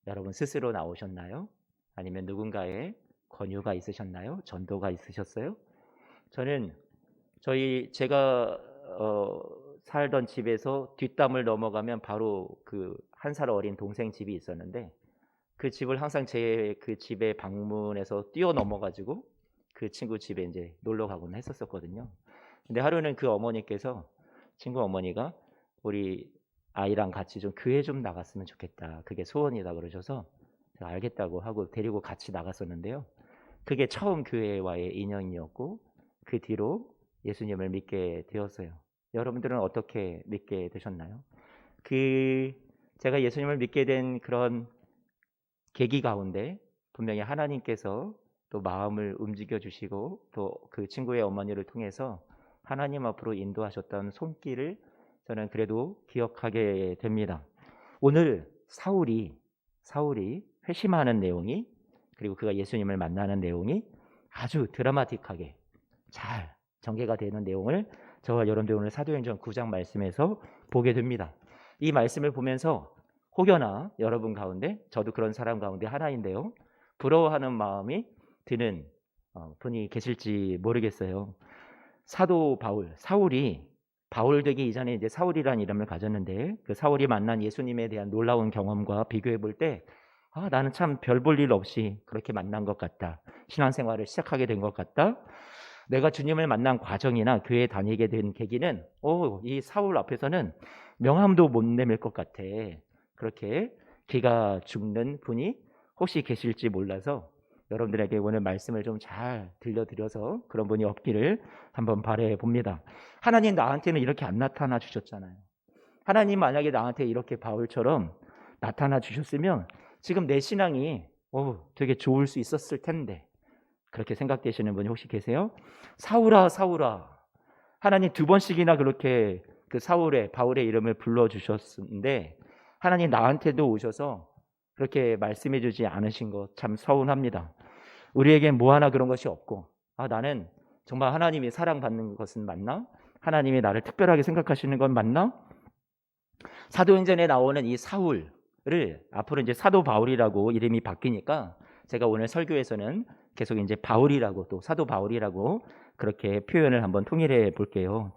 여러분 스스로 나오셨나요? 아니면 누군가의 권유가 있으셨나요? 전도가 있으셨어요? 저는 제가 살던 집에서 뒷담을 넘어가면 바로 그 한 살 어린 동생 집이 있었는데, 그 집을 항상 제 그 집에 방문해서 뛰어넘어 가지고 그 친구 집에 이제 놀러 가곤 했었거든요. 근데 하루는 그 어머니께서, 친구 어머니가 "우리 아이랑 같이 좀 교회 좀 나갔으면 좋겠다. 그게 소원이다." 그러셔서 제가 알겠다고 하고 데리고 같이 나갔었는데요. 그게 처음 교회와의 인연이었고, 그 뒤로 예수님을 믿게 되었어요. 여러분들은 어떻게 믿게 되셨나요? 그 제가 예수님을 믿게 된 그런 계기 가운데 분명히 하나님께서 또 마음을 움직여 주시고, 또 그 친구의 어머니를 통해서 하나님 앞으로 인도하셨던 손길을 저는 그래도 기억하게 됩니다. 오늘 사울이 회심하는 내용이, 그리고 그가 예수님을 만나는 내용이 아주 드라마틱하게 잘 전개가 되는 내용을 저와 여러분들 오늘 사도행전 9장 말씀에서 보게 됩니다. 이 말씀을 보면서 혹여나 여러분 가운데, 저도 그런 사람 가운데 하나인데요, 부러워하는 마음이 드는 분이 계실지 모르겠어요. 사도 사울이 바울 되기 이전에 이제 사울이라는 이름을 가졌는데, 그 사울이 만난 예수님에 대한 놀라운 경험과 비교해 볼 때, 나는 참 별 볼 일 없이 그렇게 만난 것 같다. 신앙생활을 시작하게 된 것 같다. 내가 주님을 만난 과정이나 교회 다니게 된 계기는 이 사울 앞에서는 명함도 못 내밀 것 같아. 그렇게 기가 죽는 분이 혹시 계실지 몰라서 여러분들에게 오늘 말씀을 좀 잘 들려드려서 그런 분이 없기를 한번 바라해 봅니다. 하나님 나한테는 이렇게 안 나타나 주셨잖아요. 하나님 만약에 나한테 이렇게 바울처럼 나타나 주셨으면 지금 내 신앙이 되게 좋을 수 있었을 텐데, 그렇게 생각되시는 분이 혹시 계세요? 사울아 사울아, 하나님 두 번씩이나 그렇게 그 바울의 이름을 불러주셨는데 하나님 나한테도 오셔서 그렇게 말씀해 주지 않으신 것 참 서운합니다. 우리에게 뭐 하나 그런 것이 없고, 나는 정말 하나님이 사랑받는 것은 맞나? 하나님이 나를 특별하게 생각하시는 건 맞나? 사도행전에 나오는 이 사울을 앞으로 이제 사도 바울이라고 이름이 바뀌니까 제가 오늘 설교에서는 계속 이제 바울이라고, 또 사도 바울이라고 그렇게 표현을 한번 통일해 볼게요.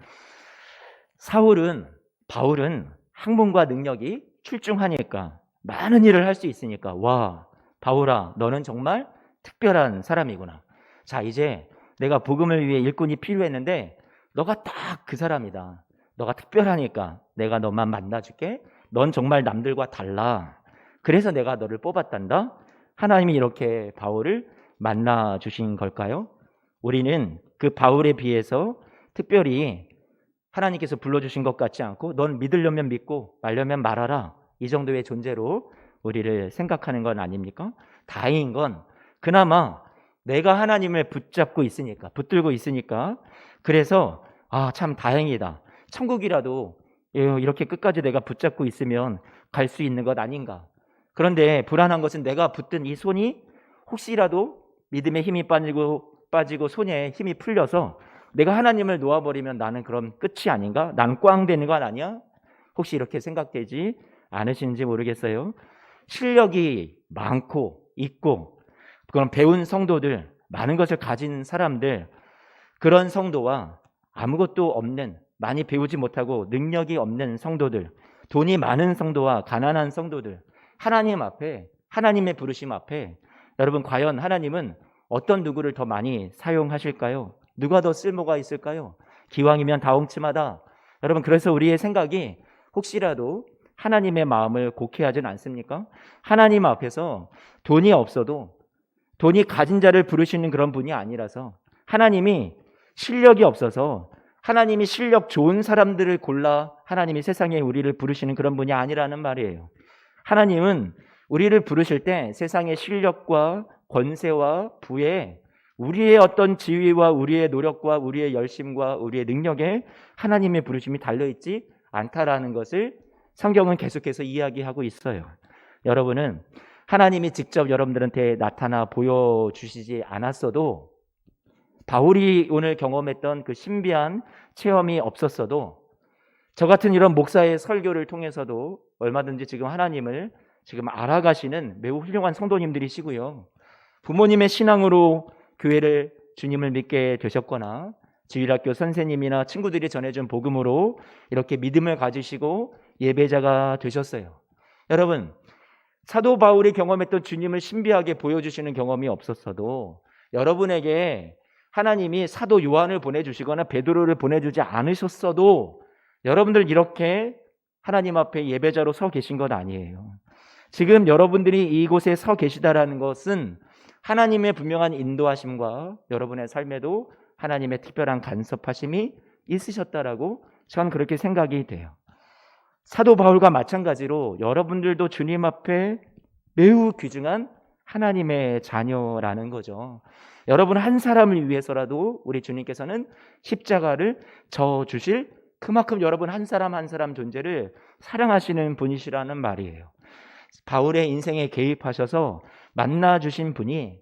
바울은 학문과 능력이 출중하니까, 많은 일을 할 수 있으니까, 와, 바울아, 너는 정말 특별한 사람이구나. 자, 이제 내가 복음을 위해 일꾼이 필요했는데 너가 딱 그 사람이다. 너가 특별하니까 내가 너만 만나줄게. 넌 정말 남들과 달라. 그래서 내가 너를 뽑았단다. 하나님이 이렇게 바울을 만나 주신 걸까요? 우리는 그 바울에 비해서 특별히 하나님께서 불러주신 것 같지 않고, 넌 믿으려면 믿고 말려면 말하라, 이 정도의 존재로 우리를 생각하는 건 아닙니까? 다행인 건 그나마 내가 하나님을 붙들고 있으니까 그래서 참 다행이다. 천국이라도 이렇게 끝까지 내가 붙잡고 있으면 갈 수 있는 것 아닌가. 그런데 불안한 것은 내가 붙든 이 손이 혹시라도 믿음의 힘이 빠지고 손에 힘이 풀려서 내가 하나님을 놓아버리면 나는 그럼 끝이 아닌가? 나는 꽝 되는 건 아니야? 혹시 이렇게 생각되지 않으신지 모르겠어요. 실력이 많고 있고 그런 배운 성도들, 많은 것을 가진 사람들, 그런 성도와 아무것도 없는, 많이 배우지 못하고 능력이 없는 성도들, 돈이 많은 성도와 가난한 성도들, 하나님 앞에, 하나님의 부르심 앞에 여러분, 과연 하나님은 어떤 누구를 더 많이 사용하실까요? 누가 더 쓸모가 있을까요? 기왕이면 다홍침하다. 여러분, 그래서 우리의 생각이 혹시라도 하나님의 마음을 곡해하진 않습니까? 하나님 앞에서 돈이 없어도, 돈이 가진 자를 부르시는 그런 분이 아니라서, 하나님이 실력이 없어서 하나님이 실력 좋은 사람들을 골라 하나님이 세상에 우리를 부르시는 그런 분이 아니라는 말이에요. 하나님은 우리를 부르실 때 세상의 실력과 권세와 부에, 우리의 어떤 지위와 우리의 노력과 우리의 열심과 우리의 능력에 하나님의 부르심이 달려있지 않다라는 것을 성경은 계속해서 이야기하고 있어요. 여러분은 하나님이 직접 여러분들한테 나타나 보여주시지 않았어도, 바울이 오늘 경험했던 그 신비한 체험이 없었어도, 저 같은 이런 목사의 설교를 통해서도 얼마든지 지금 하나님을 지금 알아가시는 매우 훌륭한 성도님들이시고요. 부모님의 신앙으로 교회를 주님을 믿게 되셨거나 주일학교 선생님이나 친구들이 전해준 복음으로 이렇게 믿음을 가지시고 예배자가 되셨어요. 여러분, 사도 바울이 경험했던 주님을 신비하게 보여주시는 경험이 없었어도 여러분에게 하나님이 사도 요한을 보내주시거나 베드로를 보내주지 않으셨어도 여러분들 이렇게 하나님 앞에 예배자로 서 계신 건 아니에요. 지금 여러분들이 이곳에 서 계시다라는 것은 하나님의 분명한 인도하심과 여러분의 삶에도 하나님의 특별한 간섭하심이 있으셨다라고 전 그렇게 생각이 돼요. 사도 바울과 마찬가지로 여러분들도 주님 앞에 매우 귀중한 하나님의 자녀라는 거죠. 여러분 한 사람을 위해서라도 우리 주님께서는 십자가를 져 주실 그만큼 여러분 한 사람 한 사람 존재를 사랑하시는 분이시라는 말이에요. 바울의 인생에 개입하셔서 만나주신 분이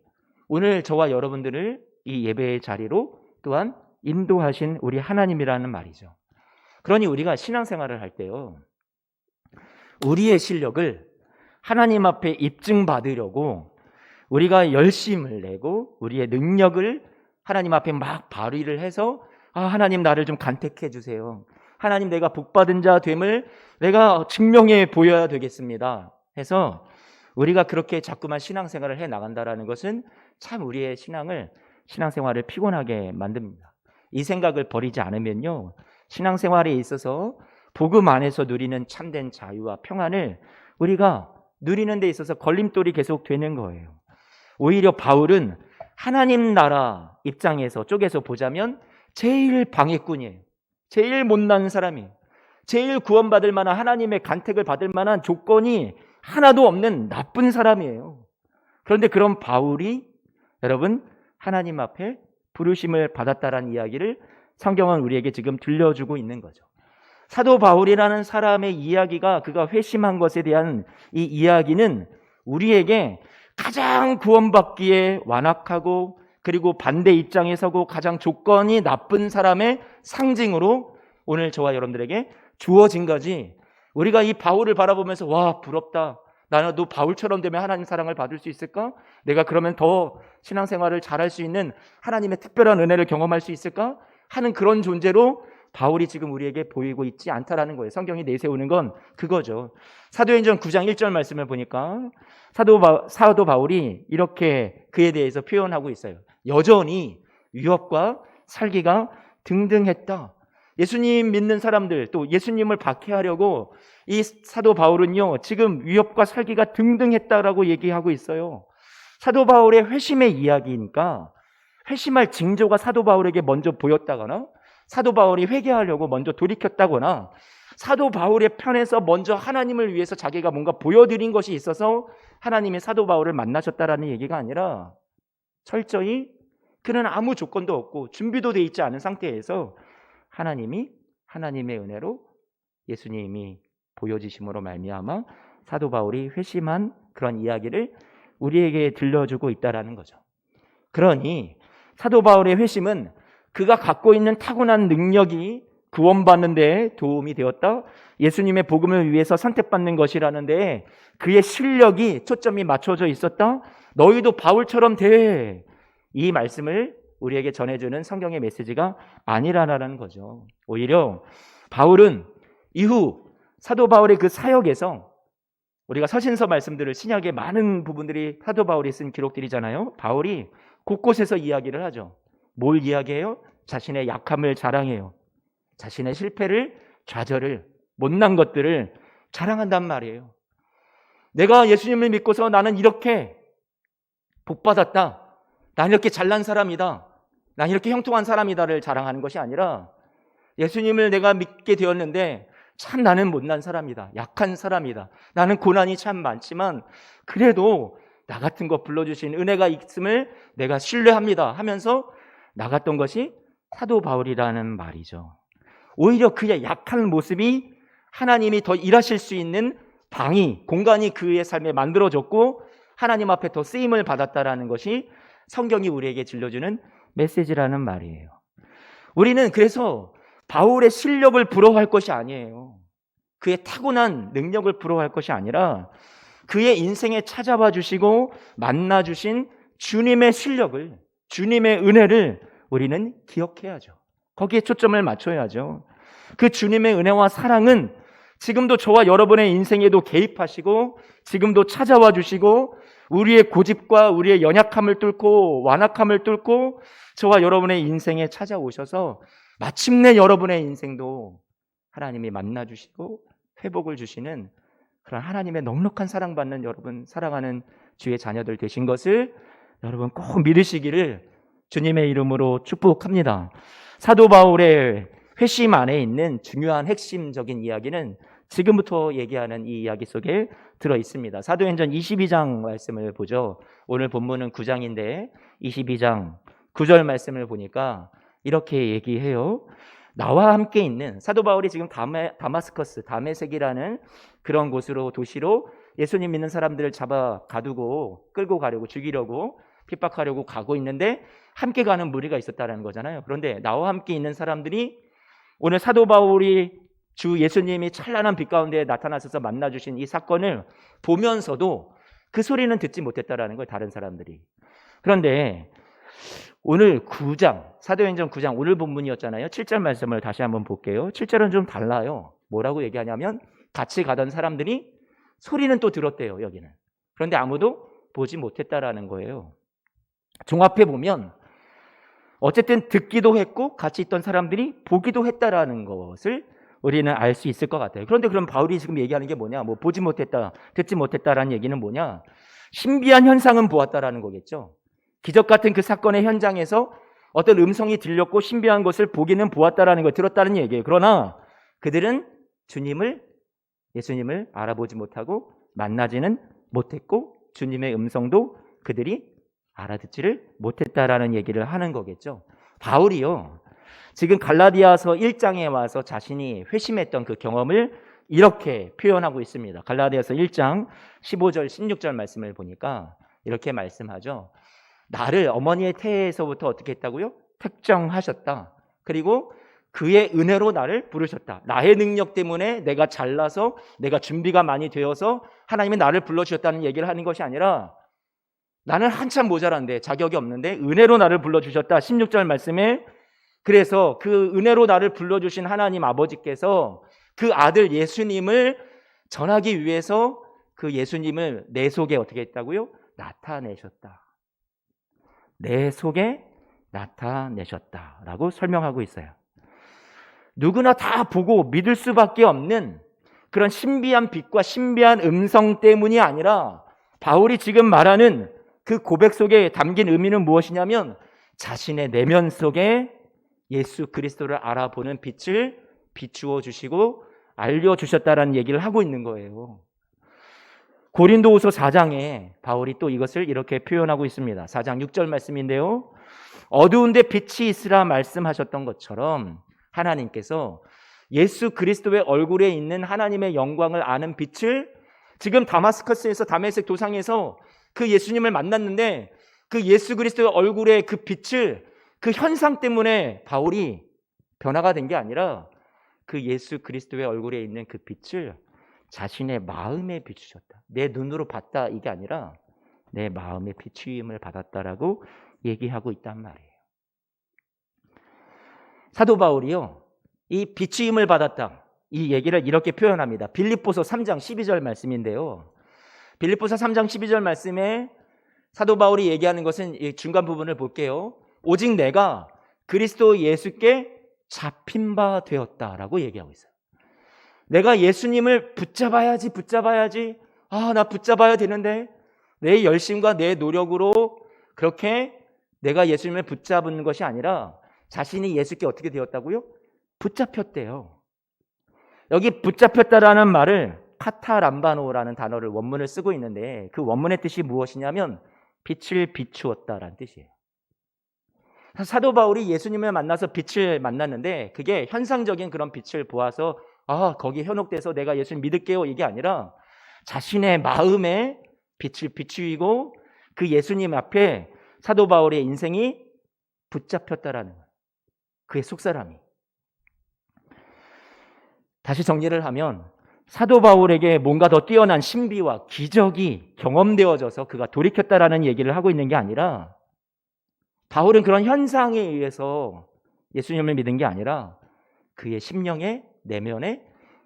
오늘 저와 여러분들을 이 예배의 자리로 또한 인도하신 우리 하나님이라는 말이죠. 그러니 우리가 신앙생활을 할 때요, 우리의 실력을 하나님 앞에 입증받으려고 우리가 열심을 내고 우리의 능력을 하나님 앞에 막 발휘를 해서 하나님 나를 좀 간택해 주세요. 하나님 내가 복받은 자 됨을 내가 증명해 보여야 되겠습니다. 해서 우리가 그렇게 자꾸만 신앙생활을 해 나간다라는 것은 참 우리의 신앙생활을 피곤하게 만듭니다. 이 생각을 버리지 않으면요, 신앙생활에 있어서 복음 안에서 누리는 참된 자유와 평안을 우리가 누리는 데 있어서 걸림돌이 계속 되는 거예요. 오히려 바울은 하나님 나라 입장에서 쪽에서 보자면 제일 방해꾼이에요. 제일 못난 사람이에요. 제일 구원받을 만한 하나님의 간택을 받을 만한 조건이 하나도 없는 나쁜 사람이에요. 그런데 그런 바울이 여러분 하나님 앞에 부르심을 받았다라는 이야기를 성경은 우리에게 지금 들려주고 있는 거죠. 사도 바울이라는 사람의 이야기가 그가 회심한 것에 대한 이 이야기는 우리에게 가장 구원받기에 완악하고 그리고 반대 입장에 서고 가장 조건이 나쁜 사람의 상징으로 오늘 저와 여러분들에게 주어진 거지, 우리가 이 바울을 바라보면서 와 부럽다, 나도 바울처럼 되면 하나님 사랑을 받을 수 있을까? 내가 그러면 더 신앙생활을 잘할 수 있는 하나님의 특별한 은혜를 경험할 수 있을까? 하는 그런 존재로 바울이 지금 우리에게 보이고 있지 않다라는 거예요. 성경이 내세우는 건 그거죠. 사도행전 9장 1절 말씀을 보니까 사도 바울이 이렇게 그에 대해서 표현하고 있어요. 여전히 위협과 살기가 등등했다. 예수님 믿는 사람들, 또 예수님을 박해하려고 이 사도 바울은요 지금 위협과 살기가 등등했다라고 얘기하고 있어요. 사도 바울의 회심의 이야기니까 회심할 징조가 사도 바울에게 먼저 보였다거나 사도 바울이 회개하려고 먼저 돌이켰다거나 사도 바울의 편에서 먼저 하나님을 위해서 자기가 뭔가 보여드린 것이 있어서 하나님이 사도 바울을 만나셨다라는 얘기가 아니라 철저히 그는 아무 조건도 없고 준비도 돼 있지 않은 상태에서 하나님이 하나님의 은혜로 예수님이 보여지심으로 말미암아 사도 바울이 회심한 그런 이야기를 우리에게 들려주고 있다라는 거죠. 그러니 사도 바울의 회심은 그가 갖고 있는 타고난 능력이 구원받는 데 도움이 되었다, 예수님의 복음을 위해서 선택받는 것이라는 데 그의 실력이 초점이 맞춰져 있었다, 너희도 바울처럼 돼, 이 말씀을 우리에게 전해주는 성경의 메시지가 아니라는 거죠. 오히려 바울은 이후 사도 바울의 그 사역에서 우리가 서신서 말씀들을 신약의 많은 부분들이 사도 바울이 쓴 기록들이잖아요. 바울이 곳곳에서 이야기를 하죠. 뭘 이야기해요? 자신의 약함을 자랑해요. 자신의 실패를, 좌절을, 못난 것들을 자랑한단 말이에요. 내가 예수님을 믿고서 나는 이렇게 복받았다, 난 이렇게 잘난 사람이다, 난 이렇게 형통한 사람이다를 자랑하는 것이 아니라 예수님을 내가 믿게 되었는데 참 나는 못난 사람이다, 약한 사람이다, 나는 고난이 참 많지만 그래도 나 같은 거 불러주신 은혜가 있음을 내가 신뢰합니다 하면서 나갔던 것이 사도 바울이라는 말이죠. 오히려 그의 약한 모습이 하나님이 더 일하실 수 있는 방이, 공간이 그의 삶에 만들어졌고 하나님 앞에 더 쓰임을 받았다라는 것이 성경이 우리에게 들려주는 메시지라는 말이에요. 우리는 그래서 바울의 실력을 부러워할 것이 아니에요. 그의 타고난 능력을 부러워할 것이 아니라 그의 인생에 찾아와 주시고 만나 주신 주님의 실력을, 주님의 은혜를 우리는 기억해야죠. 거기에 초점을 맞춰야죠. 그 주님의 은혜와 사랑은 지금도 저와 여러분의 인생에도 개입하시고 지금도 찾아와 주시고 우리의 고집과 우리의 연약함을 뚫고 완악함을 뚫고 저와 여러분의 인생에 찾아오셔서 마침내 여러분의 인생도 하나님이 만나 주시고 회복을 주시는 그런 하나님의 넉넉한 사랑받는 여러분, 사랑하는 주의 자녀들 되신 것을 여러분 꼭 믿으시기를 주님의 이름으로 축복합니다. 사도 바울의 회심 안에 있는 중요한 핵심적인 이야기는 지금부터 얘기하는 이 이야기 속에 들어 있습니다. 사도행전 22장 말씀을 보죠. 오늘 본문은 9장인데 22장 9절 말씀을 보니까 이렇게 얘기해요. 나와 함께 있는, 사도 바울이 지금 다마스커스, 다메섹이라는 그런 곳으로, 도시로 예수님 믿는 사람들을 잡아 가두고 끌고 가려고, 죽이려고, 핍박하려고 가고 있는데 함께 가는 무리가 있었다는 거잖아요. 그런데 나와 함께 있는 사람들이 오늘 사도 바울이 주 예수님이 찬란한 빛 가운데 나타나셔서 만나주신 이 사건을 보면서도 그 소리는 듣지 못했다라는 거예요, 다른 사람들이. 그런데 오늘 9장, 사도행전 9장 오늘 본문이었잖아요. 7절 말씀을 다시 한번 볼게요. 7절은 좀 달라요. 뭐라고 얘기하냐면 같이 가던 사람들이 소리는 또 들었대요, 여기는. 그런데 아무도 보지 못했다라는 거예요. 종합해 보면 어쨌든 듣기도 했고 같이 있던 사람들이 보기도 했다라는 것을 우리는 알 수 있을 것 같아요. 그런데 그럼 바울이 지금 얘기하는 게 뭐냐? 뭐 보지 못했다, 듣지 못했다라는 얘기는 뭐냐? 신비한 현상은 보았다라는 거겠죠. 기적 같은 그 사건의 현장에서 어떤 음성이 들렸고 신비한 것을 보기는 보았다라는 걸 들었다는 얘기예요. 그러나 그들은 주님을, 예수님을 알아보지 못하고 만나지는 못했고 주님의 음성도 그들이 알아듣지를 못했다라는 얘기를 하는 거겠죠. 바울이요, 지금 갈라디아서 1장에 와서 자신이 회심했던 그 경험을 이렇게 표현하고 있습니다. 갈라디아서 1장 15절 16절 말씀을 보니까 이렇게 말씀하죠. 나를 어머니의 태에서부터 어떻게 했다고요? 택정하셨다. 그리고 그의 은혜로 나를 부르셨다. 나의 능력 때문에 내가 잘나서 내가 준비가 많이 되어서 하나님이 나를 불러주셨다는 얘기를 하는 것이 아니라 나는 한참 모자란데 자격이 없는데 은혜로 나를 불러주셨다. 16절 말씀에 그래서 그 은혜로 나를 불러주신 하나님 아버지께서 그 아들 예수님을 전하기 위해서 그 예수님을 내 속에 어떻게 했다고요? 나타내셨다. 내 속에 나타내셨다라고 설명하고 있어요. 누구나 다 보고 믿을 수밖에 없는 그런 신비한 빛과 신비한 음성 때문이 아니라 바울이 지금 말하는 그 고백 속에 담긴 의미는 무엇이냐면 자신의 내면 속에 예수 그리스도를 알아보는 빛을 비추어 주시고 알려주셨다라는 얘기를 하고 있는 거예요. 고린도후서 4장에 바울이 또 이것을 이렇게 표현하고 있습니다. 4장 6절 말씀인데요. 어두운데 빛이 있으라 말씀하셨던 것처럼 하나님께서 예수 그리스도의 얼굴에 있는 하나님의 영광을 아는 빛을 지금 다마스커스에서 다메섹 도상에서 그 예수님을 만났는데 그 예수 그리스도의 얼굴에 그 빛을 그 현상 때문에 바울이 변화가 된 게 아니라 그 예수 그리스도의 얼굴에 있는 그 빛을 자신의 마음에 비추셨다. 내 눈으로 봤다 이게 아니라 내 마음에 비추임을 받았다라고 얘기하고 있단 말이에요. 사도 바울이요, 이 비추임을 받았다 이 얘기를 이렇게 표현합니다. 빌립보서 3장 12절 말씀인데요. 빌립보서 3장 12절 말씀에 사도 바울이 얘기하는 것은 이 중간 부분을 볼게요. 오직 내가 그리스도 예수께 잡힌 바 되었다라고 얘기하고 있어요. 내가 예수님을 붙잡아야지. 나 붙잡아야 되는데 내 열심과 내 노력으로 그렇게 내가 예수님을 붙잡는 것이 아니라 자신이 예수께 어떻게 되었다고요? 붙잡혔대요. 여기 붙잡혔다라는 말을 카타람바노라는 단어를 원문을 쓰고 있는데 그 원문의 뜻이 무엇이냐면 빛을 비추었다라는 뜻이에요. 사도 바울이 예수님을 만나서 빛을 만났는데 그게 현상적인 그런 빛을 보아서 거기에 현혹돼서 내가 예수님 믿을게요 이게 아니라 자신의 마음에 빛을 비추이고 그 예수님 앞에 사도 바울의 인생이 붙잡혔다라는 거예요. 그의 속사람이. 다시 정리를 하면 사도 바울에게 뭔가 더 뛰어난 신비와 기적이 경험되어져서 그가 돌이켰다라는 얘기를 하고 있는 게 아니라, 바울은 그런 현상에 의해서 예수님을 믿은 게 아니라 그의 심령의 내면에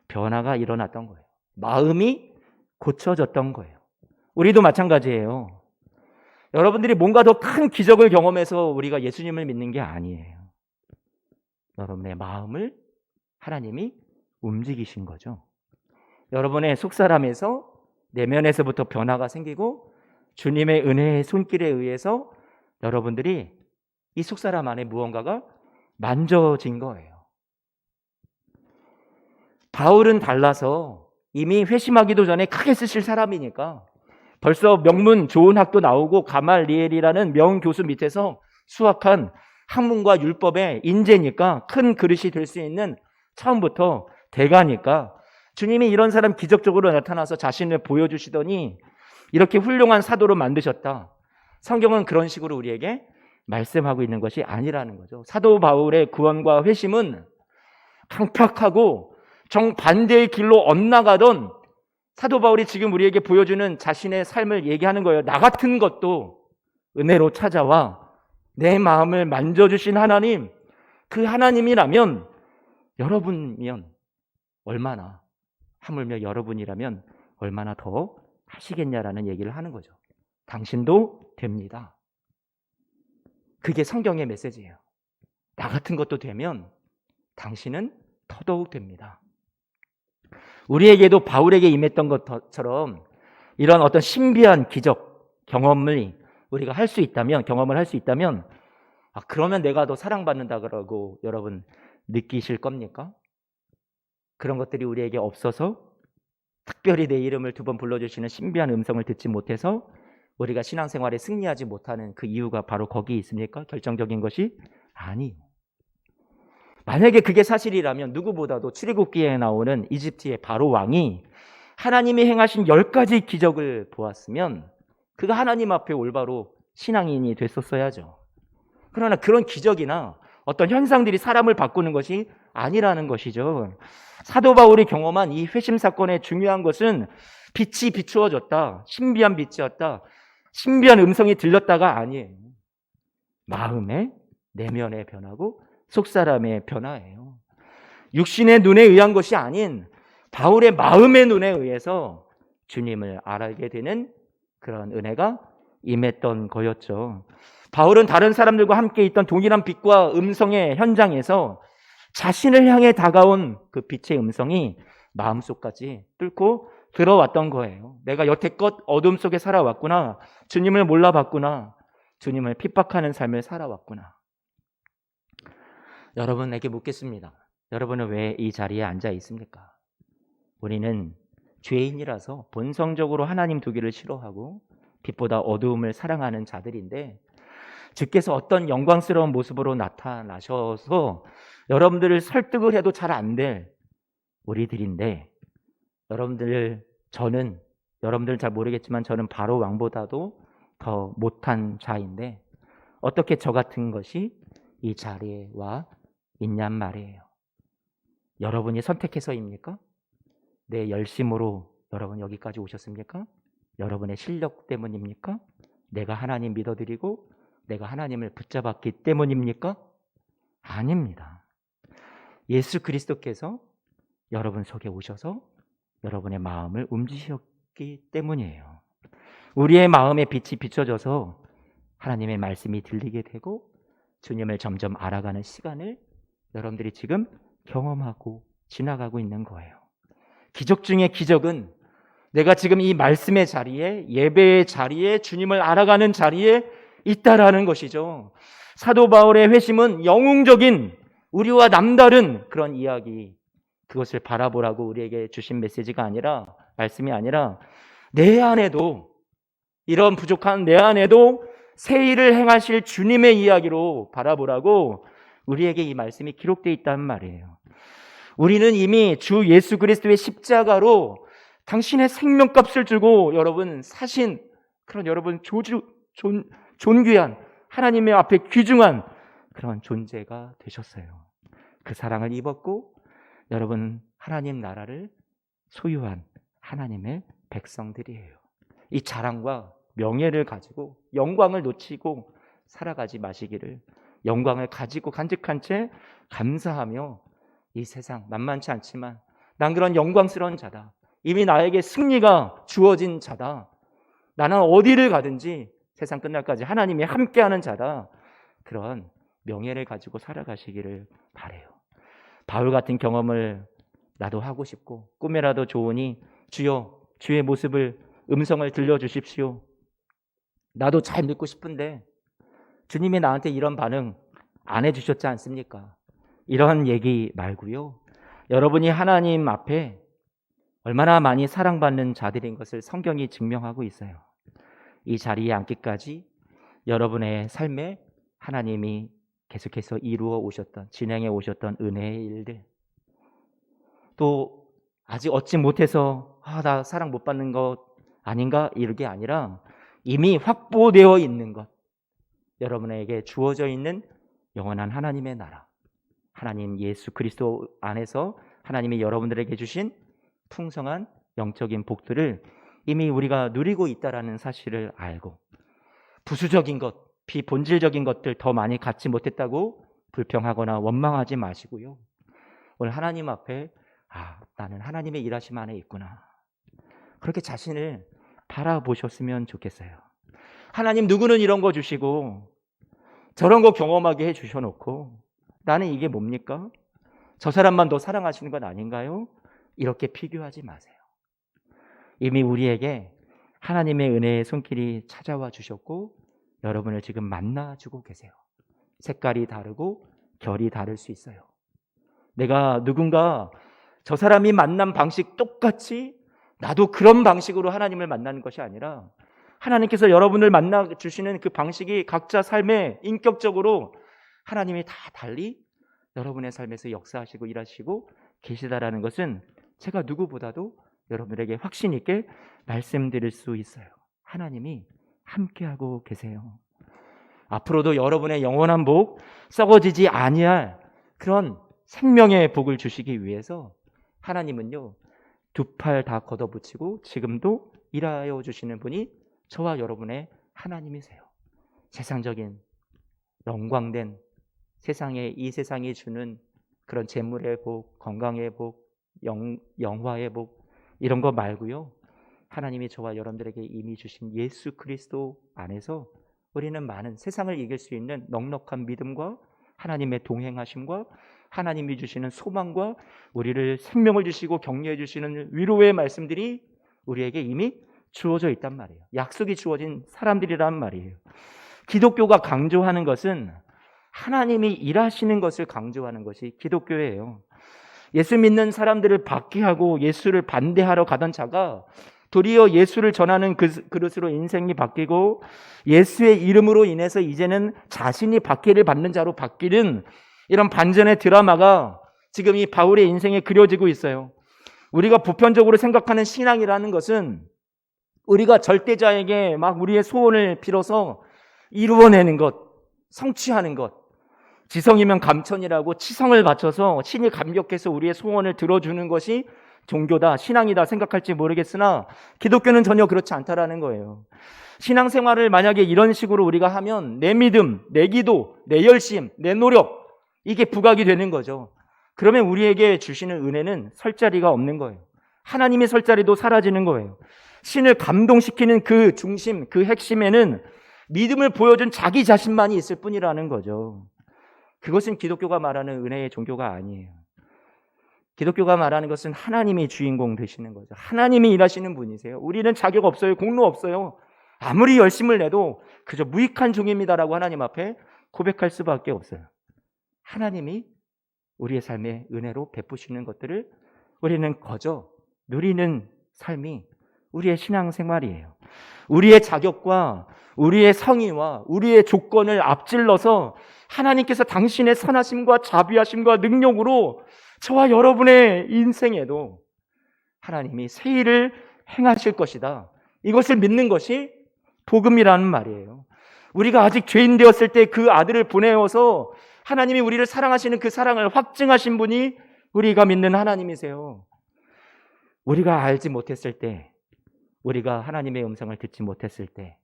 변화가 일어났던 거예요. 마음이 고쳐졌던 거예요. 우리도 마찬가지예요. 여러분들이 뭔가 더 큰 기적을 경험해서 우리가 예수님을 믿는 게 아니에요. 여러분의 마음을 하나님이 움직이신 거죠. 여러분의 속사람에서 내면에서부터 변화가 생기고 주님의 은혜의 손길에 의해서 여러분들이 이 속사람 안에 무언가가 만져진 거예요. 바울은 달라서 이미 회심하기도 전에 크게 쓰실 사람이니까 벌써 명문 좋은 학도 나오고 가말리엘이라는 명교수 밑에서 수학한 학문과 율법의 인재니까 큰 그릇이 될 수 있는 처음부터 대가니까 주님이 이런 사람 기적적으로 나타나서 자신을 보여주시더니 이렇게 훌륭한 사도로 만드셨다. 성경은 그런 식으로 우리에게 말씀하고 있는 것이 아니라는 거죠. 사도 바울의 구원과 회심은 강팍하고 정반대의 길로 엇나가던 사도 바울이 지금 우리에게 보여주는 자신의 삶을 얘기하는 거예요. 나 같은 것도 은혜로 찾아와 내 마음을 만져주신 하나님, 그 하나님이라면 여러분이면 얼마나, 하물며 여러분이라면 얼마나 더 하시겠냐라는 얘기를 하는 거죠. 당신도 됩니다. 그게 성경의 메시지예요. 나 같은 것도 되면 당신은 더더욱 됩니다. 우리에게도 바울에게 임했던 것처럼 이런 어떤 신비한 기적 경험을 우리가 할 수 있다면, 경험을 할 수 있다면, 그러면 내가 더 사랑받는다고 여러분 느끼실 겁니까? 그런 것들이 우리에게 없어서 특별히 내 이름을 두 번 불러주시는 신비한 음성을 듣지 못해서 우리가 신앙생활에 승리하지 못하는 그 이유가 바로 거기에 있습니까? 결정적인 것이 아니에요. 만약에 그게 사실이라면 누구보다도 출애굽기에 나오는 이집트의 바로 왕이 하나님이 행하신 10가지 기적을 보았으면 그가 하나님 앞에 올바로 신앙인이 됐었어야죠. 그러나 그런 기적이나 어떤 현상들이 사람을 바꾸는 것이 아니라는 것이죠. 사도 바울이 경험한 이 회심 사건의 중요한 것은 빛이 비추어졌다, 신비한 빛이었다, 신비한 음성이 들렸다가 아니에요. 마음의 내면의 변화고 속사람의 변화예요. 육신의 눈에 의한 것이 아닌 바울의 마음의 눈에 의해서 주님을 알게 되는 그런 은혜가 임했던 거였죠. 바울은 다른 사람들과 함께 있던 동일한 빛과 음성의 현장에서 자신을 향해 다가온 그 빛의 음성이 마음속까지 뚫고 들어왔던 거예요. 내가 여태껏 어둠 속에 살아왔구나. 주님을 몰라봤구나. 주님을 핍박하는 삶을 살아왔구나. 여러분에게 묻겠습니다. 여러분은 왜 이 자리에 앉아 있습니까? 우리는 죄인이라서 본성적으로 하나님 두기를 싫어하고 빛보다 어두움을 사랑하는 자들인데, 주께서 어떤 영광스러운 모습으로 나타나셔서 여러분들을 설득을 해도 잘 안 될 우리들인데, 여러분들은 잘 모르겠지만 저는 바로 왕보다도 더 못한 자인데 어떻게 저 같은 것이 이 자리에 와 있냔 말이에요. 여러분이 선택해서입니까? 내 열심으로 여러분 여기까지 오셨습니까? 여러분의 실력 때문입니까? 내가 하나님 믿어드리고 내가 하나님을 붙잡았기 때문입니까? 아닙니다. 예수 그리스도께서 여러분 속에 오셔서 여러분의 마음을 움직이셨기 때문이에요. 우리의 마음에 빛이 비춰져서 하나님의 말씀이 들리게 되고 주님을 점점 알아가는 시간을 여러분들이 지금 경험하고 지나가고 있는 거예요. 기적 중에 기적은 내가 지금 이 말씀의 자리에, 예배의 자리에, 주님을 알아가는 자리에 있다라는 것이죠. 사도 바울의 회심은 영웅적인 우리와 남다른 그런 이야기, 그것을 바라보라고 우리에게 주신 메시지가 아니라, 말씀이 아니라 내 안에도, 이런 부족한 내 안에도 새 일을 행하실 주님의 이야기로 바라보라고 우리에게 이 말씀이 기록되어 있단 말이에요. 우리는 이미 주 예수 그리스도의 십자가로 당신의 생명값을 주고 여러분 사신 그런 여러분 존귀한 하나님의 앞에 귀중한 그런 존재가 되셨어요. 그 사랑을 입었고 여러분 하나님 나라를 소유한 하나님의 백성들이에요. 이 자랑과 명예를 가지고 영광을 놓치고 살아가지 마시기를, 영광을 가지고 간직한 채 감사하며 이 세상 만만치 않지만 난 그런 영광스러운 자다, 이미 나에게 승리가 주어진 자다, 나는 어디를 가든지 세상 끝날까지 하나님이 함께하는 자다, 그런 명예를 가지고 살아가시기를 바라요. 바울 같은 경험을 나도 하고 싶고 꿈에라도 좋으니 주여 주의 모습을 음성을 들려주십시오. 나도 잘 믿고 싶은데 주님이 나한테 이런 반응 안 해주셨지 않습니까? 이런 얘기 말고요, 여러분이 하나님 앞에 얼마나 많이 사랑받는 자들인 것을 성경이 증명하고 있어요. 이 자리에 앉기까지 여러분의 삶에 하나님이 계속해서 이루어 오셨던, 진행해 오셨던 은혜의 일들, 또 아직 얻지 못해서 나 사랑 못 받는 것 아닌가 이게 아니라 이미 확보되어 있는 것, 여러분에게 주어져 있는 영원한 하나님의 나라, 하나님 예수 그리스도 안에서 하나님이 여러분들에게 주신 풍성한 영적인 복들을 이미 우리가 누리고 있다라는 사실을 알고, 부수적인 것, 비본질적인 것들 더 많이 갖지 못했다고 불평하거나 원망하지 마시고요, 오늘 하나님 앞에 나는 하나님의 일하심 안에 있구나, 그렇게 자신을 바라보셨으면 좋겠어요. 하나님 누구는 이런 거 주시고 저런 거 경험하게 해주셔놓고 나는 이게 뭡니까? 저 사람만 더 사랑하시는 건 아닌가요? 이렇게 비교하지 마세요. 이미 우리에게 하나님의 은혜의 손길이 찾아와 주셨고 여러분을 지금 만나주고 계세요. 색깔이 다르고 결이 다를 수 있어요. 내가 누군가 저 사람이 만난 방식 똑같이 나도 그런 방식으로 하나님을 만나는 것이 아니라 하나님께서 여러분을 만나주시는 그 방식이 각자 삶에 인격적으로 하나님이 다 달리 여러분의 삶에서 역사하시고 일하시고 계시다라는 것은 제가 누구보다도 여러분에게 확신 있게 말씀드릴 수 있어요. 하나님이 함께하고 계세요. 앞으로도 여러분의 영원한 복, 썩어지지 아니할 그런 생명의 복을 주시기 위해서 하나님은요, 두 팔 다 걷어붙이고 지금도 일하여 주시는 분이 저와 여러분의 하나님이세요. 세상적인 영광된 이 세상이 주는 그런 재물의 복, 건강의 복, 영화의 복, 이런 거 말고요, 하나님이 저와 여러분들에게 이미 주신 예수 그리스도 안에서 우리는 많은 세상을 이길 수 있는 넉넉한 믿음과 하나님의 동행하심과 하나님이 주시는 소망과 우리를 생명을 주시고 격려해 주시는 위로의 말씀들이 우리에게 이미 주어져 있단 말이에요. 약속이 주어진 사람들이란 말이에요. 기독교가 강조하는 것은 하나님이 일하시는 것을 강조하는 것이 기독교예요. 예수 믿는 사람들을 박해하고 예수를 반대하러 가던 자가 도리어 예수를 전하는 그릇으로 인생이 바뀌고 예수의 이름으로 인해서 이제는 자신이 박해를 받는 자로 바뀌는 이런 반전의 드라마가 지금 이 바울의 인생에 그려지고 있어요. 우리가 보편적으로 생각하는 신앙이라는 것은 우리가 절대자에게 막 우리의 소원을 빌어서 이루어내는 것, 성취하는 것, 지성이면 감천이라고 치성을 바쳐서 신이 감격해서 우리의 소원을 들어주는 것이 종교다, 신앙이다 생각할지 모르겠으나 기독교는 전혀 그렇지 않다라는 거예요. 신앙생활을 만약에 이런 식으로 우리가 하면 내 믿음, 내 기도, 내 열심, 내 노력, 이게 부각이 되는 거죠. 그러면 우리에게 주시는 은혜는 설 자리가 없는 거예요. 하나님의 설 자리도 사라지는 거예요. 신을 감동시키는 그 중심, 그 핵심에는 믿음을 보여준 자기 자신만이 있을 뿐이라는 거죠. 그것은 기독교가 말하는 은혜의 종교가 아니에요. 기독교가 말하는 것은 하나님이 주인공 되시는 거죠. 하나님이 일하시는 분이세요. 우리는 자격 없어요. 공로 없어요. 아무리 열심을 내도 그저 무익한 종입니다라고 하나님 앞에 고백할 수밖에 없어요. 하나님이 우리의 삶에 은혜로 베푸시는 것들을 우리는 거저 누리는 삶이 우리의 신앙생활이에요. 우리의 자격과 우리의 성의와 우리의 조건을 앞질러서 하나님께서 당신의 선하심과 자비하심과 능력으로 저와 여러분의 인생에도 하나님이 새 일을 행하실 것이다, 이것을 믿는 것이 복음이라는 말이에요. 우리가 아직 죄인 되었을 때 그 아들을 보내어서 하나님이 우리를 사랑하시는 그 사랑을 확증하신 분이 우리가 믿는 하나님이세요. 우리가 알지 못했을 때, 우리가 하나님의 음성을 듣지 못했을 때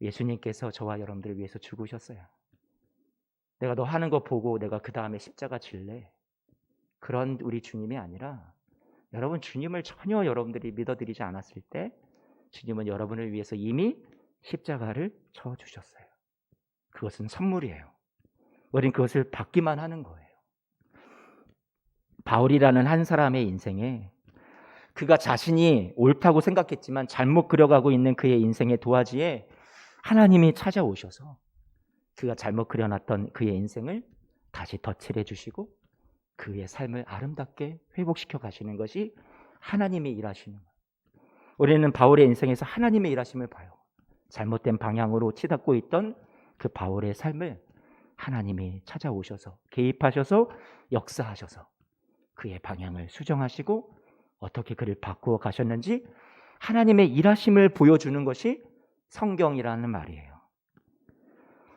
예수님께서 저와 여러분들을 위해서 죽으셨어요. 내가 너 하는 거 보고 내가 그 다음에 십자가 질래, 그런 우리 주님이 아니라, 여러분 주님을 전혀 여러분들이 믿어드리지 않았을 때 주님은 여러분을 위해서 이미 십자가를 쳐주셨어요. 그것은 선물이에요. 우린 그것을 받기만 하는 거예요. 바울이라는 한 사람의 인생에 그가 자신이 옳다고 생각했지만 잘못 그려가고 있는 그의 인생의 도화지에 하나님이 찾아오셔서 그가 잘못 그려놨던 그의 인생을 다시 덧칠해 주시고 그의 삶을 아름답게 회복시켜 가시는 것이 하나님의 일하시는 거예요. 우리는 바울의 인생에서 하나님의 일하심을 봐요. 잘못된 방향으로 치닫고 있던 그 바울의 삶을 하나님이 찾아오셔서 개입하셔서 역사하셔서 그의 방향을 수정하시고 어떻게 그를 바꾸어 가셨는지 하나님의 일하심을 보여주는 것이 성경이라는 말이에요.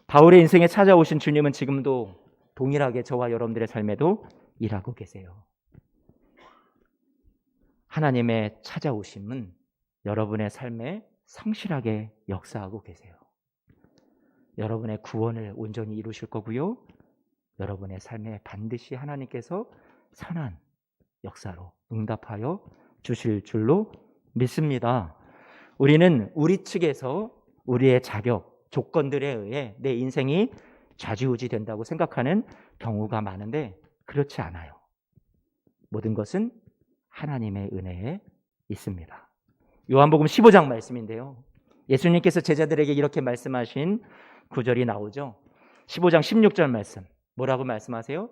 바울의 인생에 찾아오신 주님은 지금도 동일하게 저와 여러분들의 삶에도 일하고 계세요. 하나님의 찾아오심은 여러분의 삶에 성실하게 역사하고 계세요. 여러분의 구원을 온전히 이루실 거고요. 여러분의 삶에 반드시 하나님께서 선한 역사로 응답하여 주실 줄로 믿습니다. 우리는 우리 측에서 우리의 자격, 조건들에 의해 내 인생이 좌지우지 된다고 생각하는 경우가 많은데 그렇지 않아요. 모든 것은 하나님의 은혜에 있습니다. 요한복음 15장 말씀인데요. 예수님께서 제자들에게 이렇게 말씀하신 구절이 나오죠. 15장 16절 말씀. 뭐라고 말씀하세요?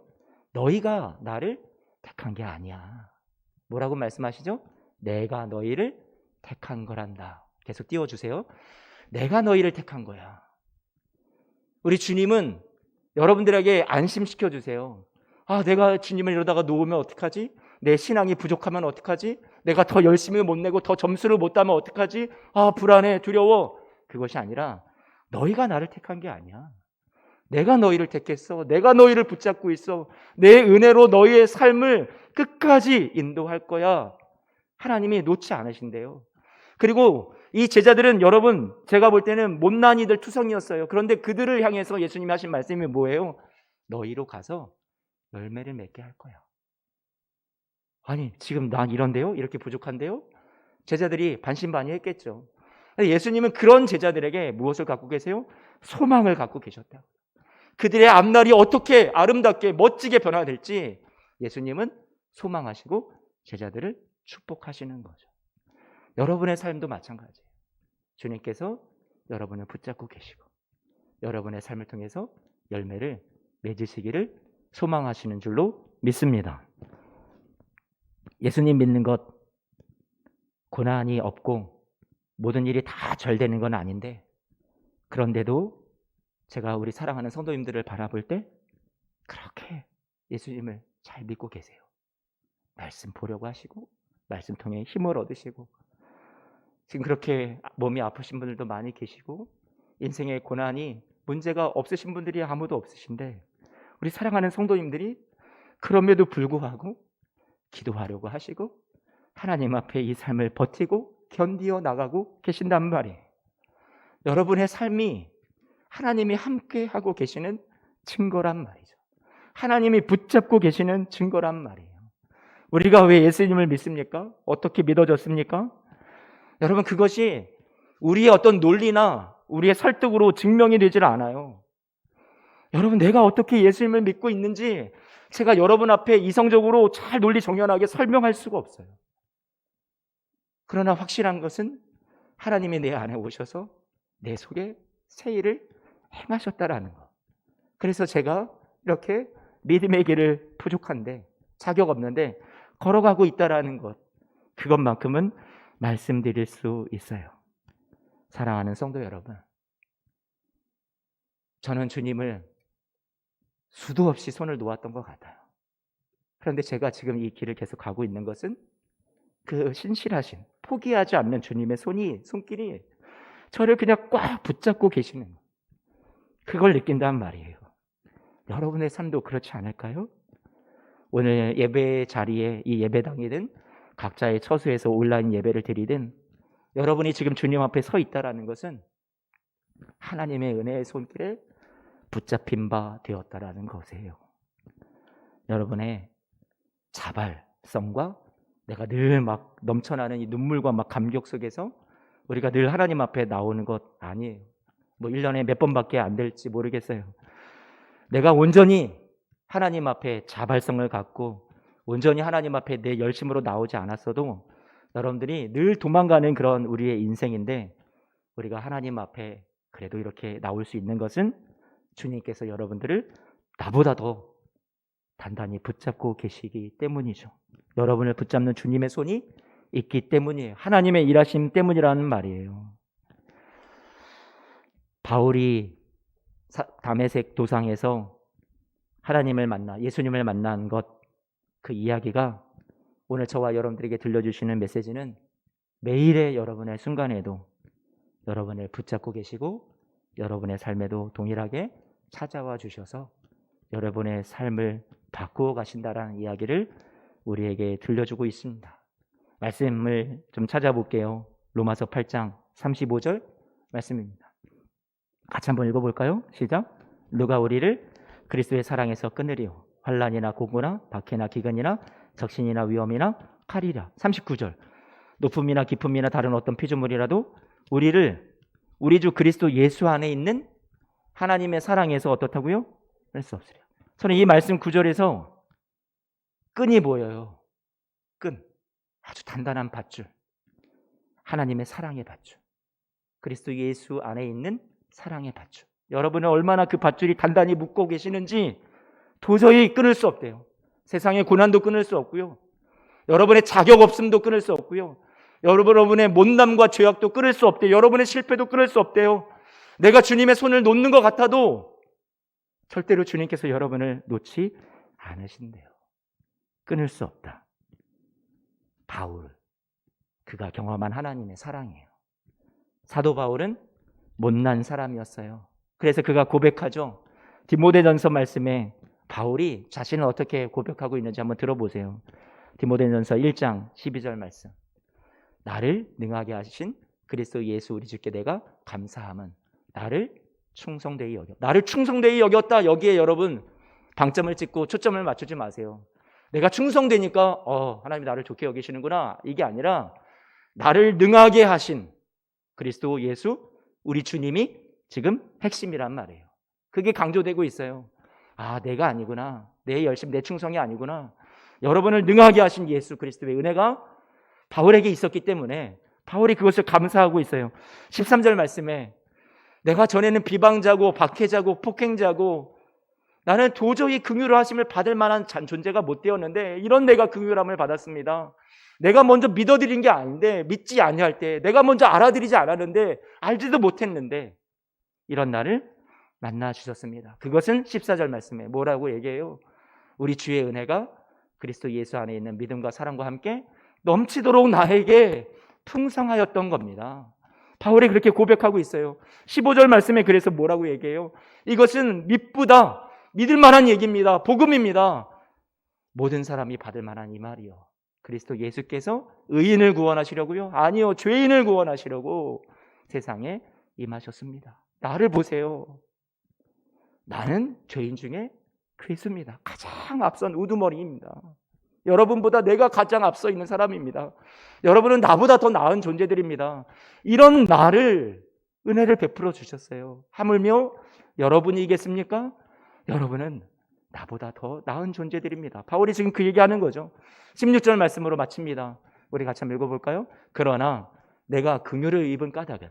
너희가 나를 택한 게 아니야. 뭐라고 말씀하시죠? 내가 너희를 택한 거란다. 계속 띄워주세요. 내가 너희를 택한 거야. 우리 주님은 여러분들에게 안심시켜 주세요. 아, 내가 주님을 이러다가 놓으면 어떡하지? 내 신앙이 부족하면 어떡하지? 내가 더 열심히 못 내고 더 점수를 못 따면 어떡하지? 아, 불안해, 두려워. 그것이 아니라 너희가 나를 택한 게 아니야. 내가 너희를 택했어. 내가 너희를 붙잡고 있어. 내 은혜로 너희의 삶을 끝까지 인도할 거야. 하나님이 놓지 않으신대요. 그리고 이 제자들은 여러분, 제가 볼 때는 못난이들 투성이었어요. 그런데 그들을 향해서 예수님이 하신 말씀이 뭐예요? 너희로 가서 열매를 맺게 할 거야. 아니, 지금 난 이런데요? 이렇게 부족한데요? 제자들이 반신반의했겠죠. 예수님은 그런 제자들에게 무엇을 갖고 계세요? 소망을 갖고 계셨다. 그들의 앞날이 어떻게 아름답게 멋지게 변화될지 예수님은 소망하시고 제자들을 축복하시는 거죠. 여러분의 삶도 마찬가지예요. 주님께서 여러분을 붙잡고 계시고 여러분의 삶을 통해서 열매를 맺으시기를 소망하시는 줄로 믿습니다. 예수님 믿는 것 고난이 없고 모든 일이 다 잘 되는 건 아닌데, 그런데도 제가 우리 사랑하는 성도님들을 바라볼 때 그렇게 예수님을 잘 믿고 계세요. 말씀 보려고 하시고 말씀 통해 힘을 얻으시고, 지금 그렇게 몸이 아프신 분들도 많이 계시고 인생의 고난이 문제가 없으신 분들이 아무도 없으신데 우리 사랑하는 성도님들이 그럼에도 불구하고 기도하려고 하시고 하나님 앞에 이 삶을 버티고 견디어 나가고 계신단 말이에요. 여러분의 삶이 하나님이 함께 하고 계시는 증거란 말이죠. 하나님이 붙잡고 계시는 증거란 말이에요. 우리가 왜 예수님을 믿습니까? 어떻게 믿어졌습니까? 여러분, 그것이 우리의 어떤 논리나 우리의 설득으로 증명이 되질 않아요. 여러분, 내가 어떻게 예수님을 믿고 있는지 제가 여러분 앞에 이성적으로 잘 논리 정연하게 설명할 수가 없어요. 그러나 확실한 것은 하나님이 내 안에 오셔서 내 속에 새 일을 행하셨다라는 것. 그래서 제가 이렇게 믿음의 길을 부족한데, 자격 없는데 걸어가고 있다라는 것, 그것만큼은 말씀드릴 수 있어요. 사랑하는 성도 여러분, 저는 주님을 수도 없이 손을 놓았던 것 같아요. 그런데 제가 지금 이 길을 계속 가고 있는 것은 그 신실하신, 포기하지 않는 주님의 손길이 저를 그냥 꽉 붙잡고 계시는 거예요. 그걸 느낀단 말이에요. 여러분의 삶도 그렇지 않을까요? 오늘 예배 자리에 이 예배당이든 각자의 처소에서 온라인 예배를 드리든 여러분이 지금 주님 앞에 서 있다라는 것은 하나님의 은혜의 손길에 붙잡힌 바 되었다라는 것이에요. 여러분의 자발성과 내가 늘 막 넘쳐나는 이 눈물과 막 감격 속에서 우리가 늘 하나님 앞에 나오는 것 아니에요. 뭐 1년에 몇 번밖에 안 될지 모르겠어요. 내가 온전히 하나님 앞에 자발성을 갖고 온전히 하나님 앞에 내 열심으로 나오지 않았어도 여러분들이 늘 도망가는 그런 우리의 인생인데 우리가 하나님 앞에 그래도 이렇게 나올 수 있는 것은 주님께서 여러분들을 나보다 더 단단히 붙잡고 계시기 때문이죠. 여러분을 붙잡는 주님의 손이 있기 때문이에요. 하나님의 일하심 때문이라는 말이에요. 바울이 다메섹 도상에서 하나님을 만나 예수님을 만난 것, 그 이야기가 오늘 저와 여러분들에게 들려주시는 메시지는 매일의 여러분의 순간에도 여러분을 붙잡고 계시고 여러분의 삶에도 동일하게 찾아와 주셔서 여러분의 삶을 바꾸어 가신다라는 이야기를 우리에게 들려주고 있습니다. 말씀을 좀 찾아볼게요. 로마서 8장 35절 말씀입니다. 같이 한번 읽어볼까요? 시작. 누가 우리를 그리스도의 사랑에서 끊으리요. 환난이나 고고나 박해나 기근이나 적신이나 위험이나 칼이라. 39절. 높음이나 깊음이나 다른 어떤 피조물이라도 우리를 우리 주 그리스도 예수 안에 있는 하나님의 사랑에서 어떻다고요? 할 수 없으려. 저는 이 말씀 9절에서 끈이 보여요. 끈. 아주 단단한 밧줄. 하나님의 사랑의 밧줄. 그리스도 예수 안에 있는 사랑의 밧줄. 여러분은 얼마나 그 밧줄이 단단히 묶고 계시는지 도저히 끊을 수 없대요. 세상의 고난도 끊을 수 없고요. 여러분의 자격 없음도 끊을 수 없고요. 여러분의 못남과 죄악도 끊을 수 없대요. 여러분의 실패도 끊을 수 없대요. 내가 주님의 손을 놓는 것 같아도 절대로 주님께서 여러분을 놓지 않으신대요. 끊을 수 없다. 바울, 그가 경험한 하나님의 사랑이에요. 사도 바울은 못난 사람이었어요. 그래서 그가 고백하죠. 디모데전서 말씀에 바울이 자신을 어떻게 고백하고 있는지 한번 들어보세요. 디모데전서 1장 12절 말씀. 나를 능하게 하신 그리스도 예수 우리 주께 내가 감사함은 나를 충성되이 여겼다. 나를 충성되이 여겼다. 여기에 여러분 방점을 찍고 초점을 맞추지 마세요. 내가 충성되니까 하나님이 나를 좋게 여기시는구나. 이게 아니라 나를 능하게 하신 그리스도 예수 우리 주님이 지금 핵심이란 말이에요. 그게 강조되고 있어요. 내가 아니구나. 내 열심, 내 충성이 아니구나. 여러분을 능하게 하신 예수 그리스도의 은혜가 바울에게 있었기 때문에 바울이 그것을 감사하고 있어요. 13절 말씀에 내가 전에는 비방자고 박해자고 폭행자고 나는 도저히 긍휼을 하심을 받을 만한 존재가 못 되었는데 이런 내가 긍휼함을 받았습니다. 내가 먼저 믿어드린 게 아닌데 믿지 아니할 때 내가 먼저 알아들이지 않았는데 알지도 못했는데 이런 나를 만나 주셨습니다. 그것은 14절 말씀에 뭐라고 얘기해요? 우리 주의 은혜가 그리스도 예수 안에 있는 믿음과 사랑과 함께 넘치도록 나에게 풍성하였던 겁니다. 바울이 그렇게 고백하고 있어요. 15절 말씀에 그래서 뭐라고 얘기해요? 이것은 미쁘다. 믿을 만한 얘기입니다. 복음입니다. 모든 사람이 받을 만한 이 말이요. 그리스도 예수께서 의인을 구원하시려고요? 아니요. 죄인을 구원하시려고 세상에 임하셨습니다. 나를 보세요. 나는 죄인 중에 괴수입니다. 가장 앞선 우두머리입니다. 여러분보다 내가 가장 앞서 있는 사람입니다. 여러분은 나보다 더 나은 존재들입니다. 이런 나를 은혜를 베풀어 주셨어요. 하물며 여러분이겠습니까? 여러분은 나보다 더 나은 존재들입니다. 바울이 지금 그 얘기하는 거죠. 16절 말씀으로 마칩니다. 우리 같이 한번 읽어볼까요? 그러나 내가 긍휼을 입은 까닭은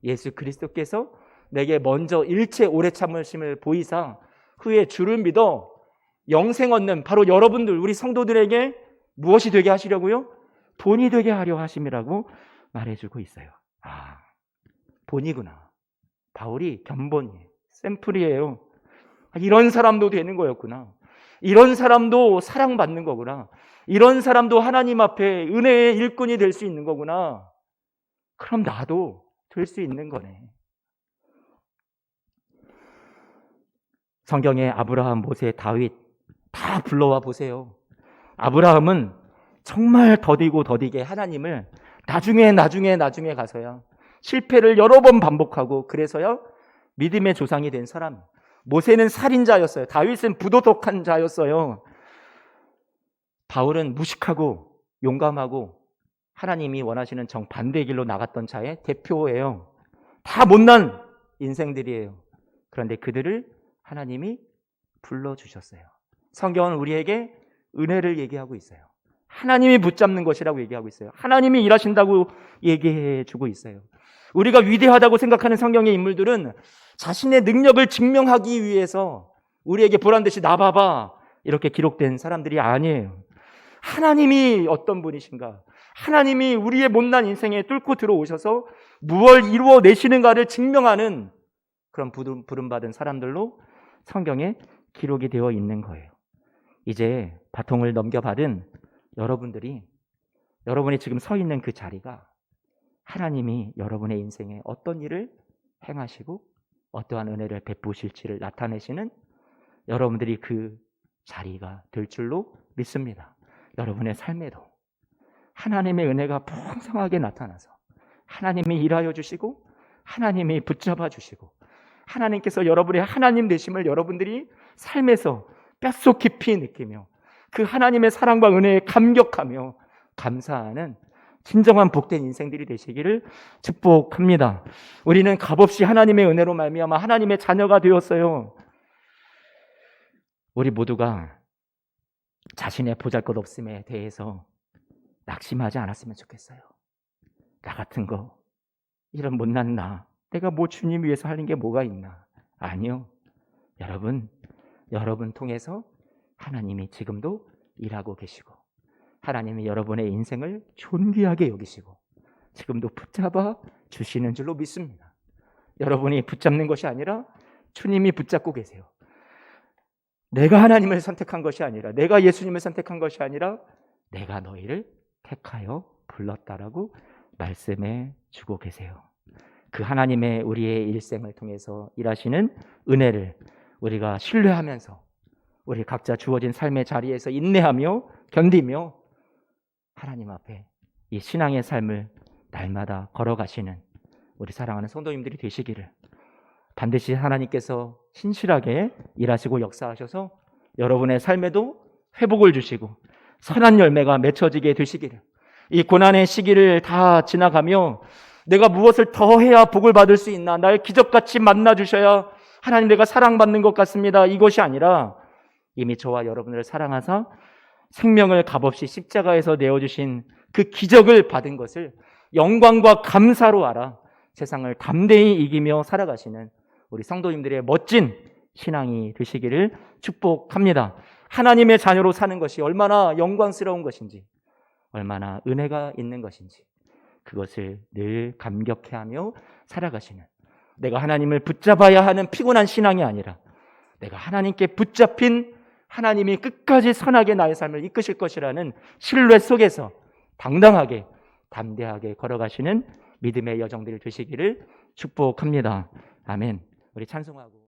예수 그리스도께서 내게 먼저 일체 오래 참으심을 보이사 후에 주를 믿어 영생 얻는 바로 여러분들 우리 성도들에게 무엇이 되게 하시려고요? 본이 되게 하려 하심이라고 말해주고 있어요. 본이구나. 바울이 견본이에요. 샘플이에요. 이런 사람도 되는 거였구나. 이런 사람도 사랑받는 거구나. 이런 사람도 하나님 앞에 은혜의 일꾼이 될 수 있는 거구나. 그럼 나도 될 수 있는 거네. 성경에 아브라함, 모세, 다윗 다 불러와 보세요. 아브라함은 정말 더디고 더디게 하나님을 나중에 가서야 실패를 여러 번 반복하고 그래서야 믿음의 조상이 된 사람. 모세는 살인자였어요. 다윗은 부도덕한 자였어요. 바울은 무식하고 용감하고 하나님이 원하시는 정반대의 길로 나갔던 자의 대표예요. 다 못난 인생들이에요. 그런데 그들을 하나님이 불러주셨어요. 성경은 우리에게 은혜를 얘기하고 있어요. 하나님이 붙잡는 것이라고 얘기하고 있어요. 하나님이 일하신다고 얘기해 주고 있어요. 우리가 위대하다고 생각하는 성경의 인물들은 자신의 능력을 증명하기 위해서 우리에게 보란듯이 나 봐봐 이렇게 기록된 사람들이 아니에요. 하나님이 어떤 분이신가? 하나님이 우리의 못난 인생에 뚫고 들어오셔서 무엇을 이루어내시는가를 증명하는 그런 부름받은 사람들로 성경에 기록이 되어 있는 거예요. 이제 바통을 넘겨받은 여러분이 지금 서 있는 그 자리가 하나님이 여러분의 인생에 어떤 일을 행하시고 어떠한 은혜를 베푸실지를 나타내시는 여러분들이 그 자리가 될 줄로 믿습니다. 여러분의 삶에도 하나님의 은혜가 풍성하게 나타나서 하나님이 일하여 주시고 하나님이 붙잡아 주시고 하나님께서 여러분의 하나님 되심을 여러분들이 삶에서 뼛속 깊이 느끼며 그 하나님의 사랑과 은혜에 감격하며 감사하는 진정한 복된 인생들이 되시기를 축복합니다. 우리는 값없이 하나님의 은혜로 말미암아 하나님의 자녀가 되었어요. 우리 모두가 자신의 보잘것없음에 대해서 낙심하지 않았으면 좋겠어요. 나 같은 거, 이런 못난 나, 내가 뭐 주님 위해서 하는 게 뭐가 있나? 아니요. 여러분 통해서 하나님이 지금도 일하고 계시고 하나님이 여러분의 인생을 존귀하게 여기시고 지금도 붙잡아 주시는 줄로 믿습니다. 여러분이 붙잡는 것이 아니라 주님이 붙잡고 계세요. 내가 하나님을 선택한 것이 아니라 내가 예수님을 선택한 것이 아니라 내가 너희를 택하여 불렀다라고 말씀해 주고 계세요. 그 하나님의 우리의 일생을 통해서 일하시는 은혜를 우리가 신뢰하면서 우리 각자 주어진 삶의 자리에서 인내하며 견디며 하나님 앞에 이 신앙의 삶을 날마다 걸어가시는 우리 사랑하는 성도님들이 되시기를 반드시 하나님께서 신실하게 일하시고 역사하셔서 여러분의 삶에도 회복을 주시고 선한 열매가 맺혀지게 되시기를 이 고난의 시기를 다 지나가며 내가 무엇을 더 해야 복을 받을 수 있나 날 기적같이 만나주셔야 하나님 내가 사랑받는 것 같습니다. 이것이 아니라 이미 저와 여러분을 사랑하사 생명을 값없이 십자가에서 내어주신 그 기적을 받은 것을 영광과 감사로 알아 세상을 담대히 이기며 살아가시는 우리 성도님들의 멋진 신앙이 되시기를 축복합니다. 하나님의 자녀로 사는 것이 얼마나 영광스러운 것인지 얼마나 은혜가 있는 것인지 그것을 늘 감격해하며 살아가시는 내가 하나님을 붙잡아야 하는 피곤한 신앙이 아니라 내가 하나님께 붙잡힌 하나님이 끝까지 선하게 나의 삶을 이끄실 것이라는 신뢰 속에서 당당하게 담대하게 걸어가시는 믿음의 여정들이 되시기를 축복합니다. 아멘. 우리 찬송하고